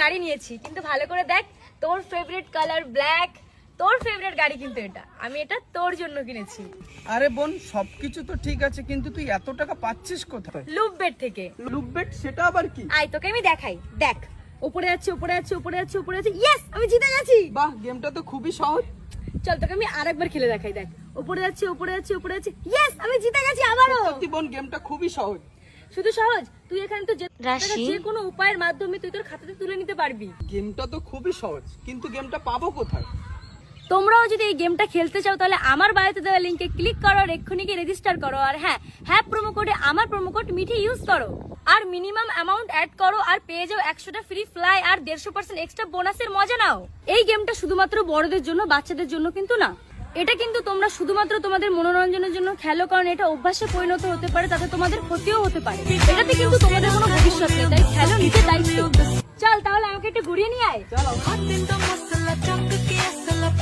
গাড়ি নিয়েছি, কিন্তু ভালো করে দেখ, তোর ফেভারিট কালার ব্ল্যাক, তোর ফেভারিট গাড়ি কিন্তু এটা, আমি এটা তোর জন্য কিনেছি। আরে বোন, সবকিছু তো ঠিক আছে, কিন্তু তুই এত টাকা পাচ্ছিস কোথায়? লুপবেট থেকে। লুপবেট সেটা আবার কি? আয় তোকে আমি দেখাই, দেখ উপরে যাচ্ছে উপরে যাচ্ছে উপরে যাচ্ছে উপরে যাচ্ছে, ইয়েস আমি জিতে গেছি। বাহ, গেমটা তো খুবই সহজ। চল তোকে আমি আরেকবার খেলে দেখাই, দেখ উপরে যাচ্ছে উপরে যাচ্ছে উপরে যাচ্ছে, ইয়েস আমি জিতে গেছি আবারও। সত্যি বোন, গেমটা খুবই সহজ। শুধু সহজ, তুই এখানে তো রাশি? যে কোনো উপায়ের মাধ্যমে তুই তোর খাতাতে তুলে নিতে পারবি। গেমটা তো খুবই সহজ, কিন্তু গেমটা পাবো কোথায়? তোমরাও যদি এই গেমটা খেলতে চাও তাহলে আমার বায়োতে দেওয়া লিংকে ক্লিক করো আর এক্ষুনি গিয়ে রেজিস্টার করো, আর হ্যাঁ প্রোমো কোডে আমার প্রোমো কোড মিঠি ইউজ করো, আর মিনিমাম অ্যামাউন্ট অ্যাড করো, আর পেয়ে যাও 100টা ফ্রি ফ্লাই আর 150% এক্সট্রা বোনাসের মজা নাও। এই গেমটা শুধুমাত্র বড়দের জন্য, বাচ্চাদের জন্য কিন্তু না। এটা কিন্তু তোমরা শুধুমাত্র তোমাদের মনোরঞ্জনের জন্য খেলো, কারণ এটা অভ্যাসে পরিণত হতে পারে, তাতে তোমাদের ক্ষতিও হতে পারে। এটাতে কিন্তু তোমাদের কোনো ভবিষ্যৎ নেই, তাই খেলো নিজের দায়িত্ব। চল তাহলে আমাকে একটু ঘুরিয়ে নিয়ে আয়। চলো। Hot in the muscle, I jump the gas, I love